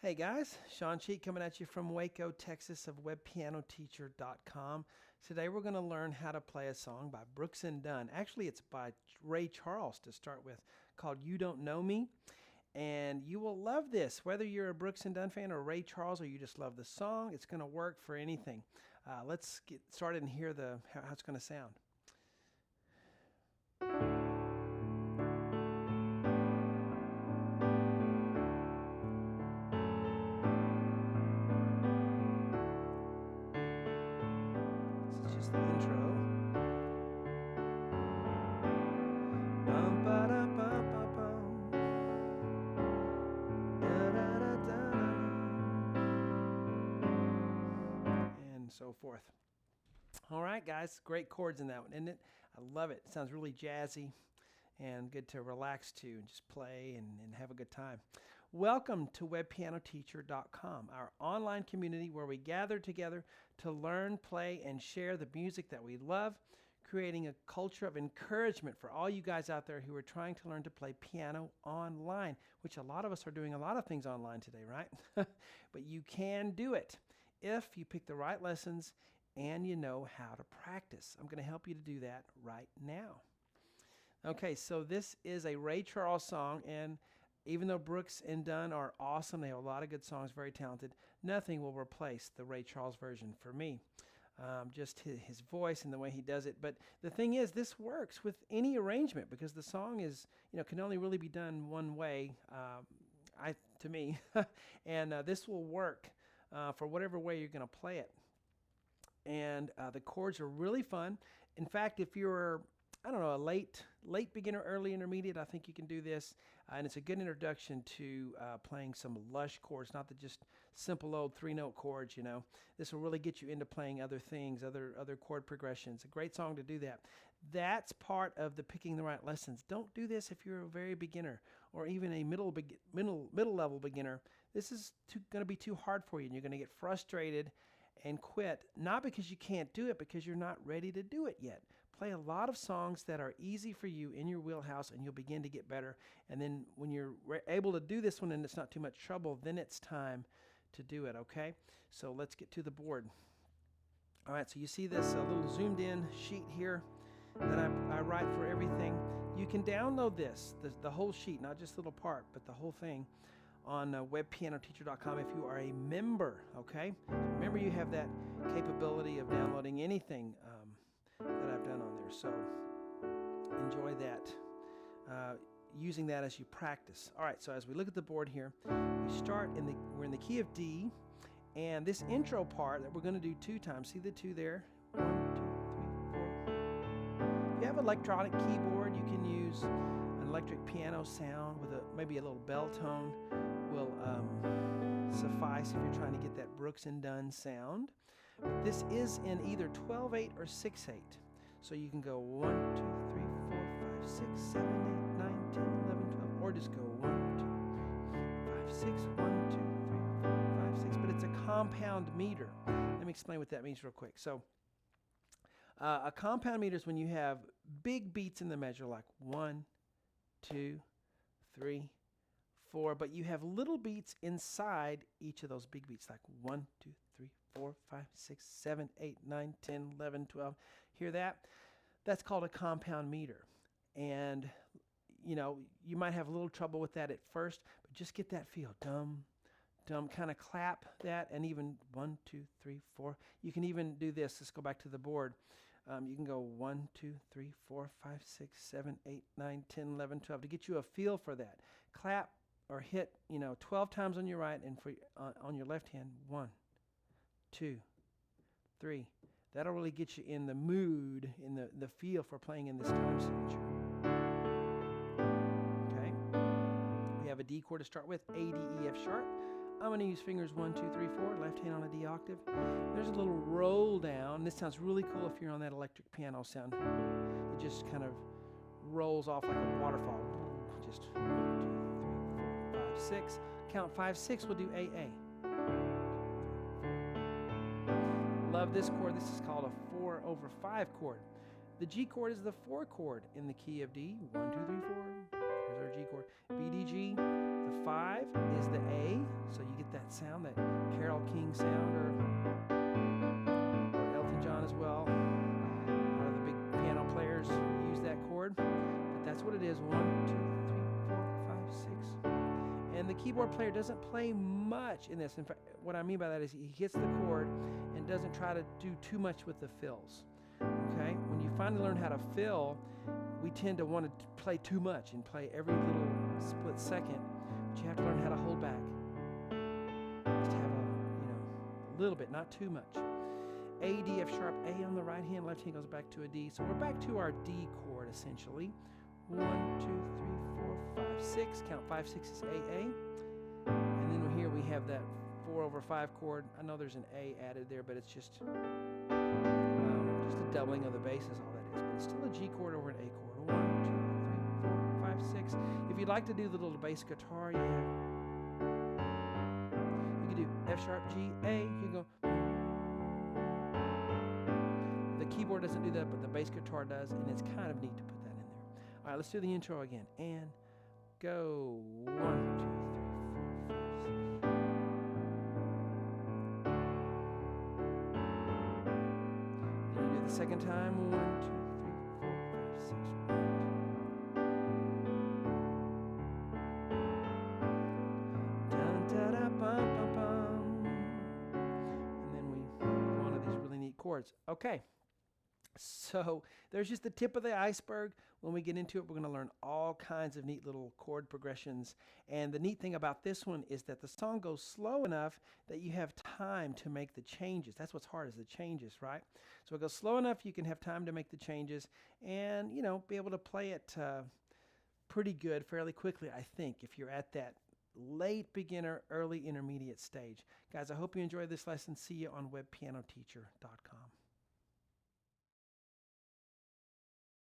Hey guys, Shawn coming at you from Waco, Texas of webpianoteacher.com. Today we're going to learn how to play a song by Brooks and Dunn. Actually, it's by Ray Charles to start with, called You Don't Know Me. And you will love this, whether you're a Brooks and Dunn fan or Ray Charles or you just love the song. It's going to work for anything. Let's get started and hear how it's going to sound. This is just the intro. Bum, ba, da, bum, ba, bum. Da, da, da, da, da. And so forth. All right, guys, great chords in that one, isn't it? I love it. It sounds really jazzy and good to relax to and just play and have a good time. Welcome to webpianoteacher.com, our online community where we gather together to learn, play, and share the music that we love, creating a culture of encouragement for all you guys out there who are trying to learn to play piano online, which a lot of us are doing a lot of things online today, right? But you can do it if you pick the right lessons and you know how to practice. I'm going to help you to do that right now. Okay, so this is a Ray Charles song, and even though Brooks and Dunn are awesome, they have a lot of good songs, very talented, nothing will replace the Ray Charles version for me. Just his voice and the way he does it. But the thing is, this works with any arrangement because the song is, can only really be done one way, to me, and this will work for whatever way you're going to play it. And the chords are really fun. In fact, if you're, a late beginner, early intermediate, I think you can do this. And it's a good introduction to playing some lush chords, not the just simple old three-note chords, This will really get you into playing other things, other chord progressions. A great song to do that. That's part of the picking the right lessons. Don't do this if you're a very beginner or even a middle level beginner. This is going to be too hard for you, and you're going to get frustrated and quit, not because you can't do it, because you're not ready to do it yet. Play a lot of songs that are easy for you in your wheelhouse, and you'll begin to get better. And then when you're able to do this one and it's not too much trouble, then it's time to do it, okay? So let's get to the board. All right, so you see this little zoomed in sheet here that I write for everything. You can download the whole sheet, not just a little part, but the whole thing, on webpianoteacher.com if you are a member, okay? So remember, you have that capability of downloading anything that I've done on there. So enjoy that, using that as you practice. All right, so as we look at the board here, we're in the key of D, and this intro part that we're going to do 2 times. See the 2 there? 1, 2, 3, 4. If you have an electronic keyboard, you can use an electric piano sound with maybe a little bell tone will suffice if you're trying to get that Brooks and Dunn sound. But this is in either 12/8 or 6/8. So you can go 1, 2, 3, 4, 5, 6, 7, 8, 9, 10, 11, 12, or just go 1, 2, 5, 6, 1, 2, 3, 4, 5, 6. But it's a compound meter. Let me explain what that means real quick. So a compound meter is when you have big beats in the measure, like 1, 2, 3, 4, but you have little beats inside each of those big beats, like 1, 2, 3, 4, 5, 6, 7, 8, 9, 10, 11, 12. Hear that? That's called a compound meter. And, you might have a little trouble with that at first, but just get that feel. Dum, dum, kind of clap that, and even 1, 2, 3, 4. You can even do this. Let's go back to the board. You can go 1, 2, 3, 4, 5, 6, 7, 8, 9, 10, 11, 12 to get you a feel for that. Clap or hit, 12 times on your right, and on your left hand, 1, 2, 3. That'll really get you in the mood, in the feel for playing in this time signature. Okay. We have a D chord to start with, A, D, E, F sharp. I'm going to use fingers 1, 2, 3, 4, left hand on a D octave. There's a little roll down. This sounds really cool if you're on that electric piano sound. It just kind of rolls off like a waterfall. Just 1, 2, 3, 4, 5, 6. Count 5, 6, we'll do AA. Love this chord. This is called a 4/5 chord. The G chord is the 4 chord in the key of D. 1, 2, 3, 4. Here's our G chord. B, D, G. The 5 is the A, so you get that sound, that Carole King sound, or Elton John as well. A lot of the big piano players use that chord, but that's what it is. 1, 2, 3, 4, 5, 6. And the keyboard player doesn't play much in this. In fact, what I mean by that is he hits the chord and doesn't try to do too much with the fills. Okay? When you finally learn how to fill, we tend to want to play too much and play every little split second. But you have to learn how to hold back. Just have a little bit, not too much. A, D, F sharp, A on the right hand, left hand goes back to a D. So we're back to our D chord essentially. 1, 2, 3, 4, 5, 6. Count 5, 6 is AA. And then here we have that 4/5 chord. I know there's an A added there, but it's just a doubling of the bass is all that is. But it's still a G chord over an A chord. 1, 2, 3, 4, 5, 6. If you'd like to do the little bass guitar, you can do F sharp, G, A. You can go. The keyboard doesn't do that, but the bass guitar does, and it's kind of neat to put that in there. All right, let's do the intro again. And go. 1, 2, 3, 4, 5, 6. Then you do it the second time. 1, 2, 3, 4, 5, 6. Dun, da, da, bum, bum, bum. And then we go on to these really neat chords. Okay. So there's just the tip of the iceberg. When we get into it, we're going to learn all kinds of neat little chord progressions. And the neat thing about this one is that the song goes slow enough that you have time to make the changes. That's what's hard, is the changes, right? So it goes slow enough you can have time to make the changes and, be able to play it pretty good fairly quickly, I think, if you're at that late beginner, early intermediate stage. Guys, I hope you enjoyed this lesson. See you on webpianoteacher.com.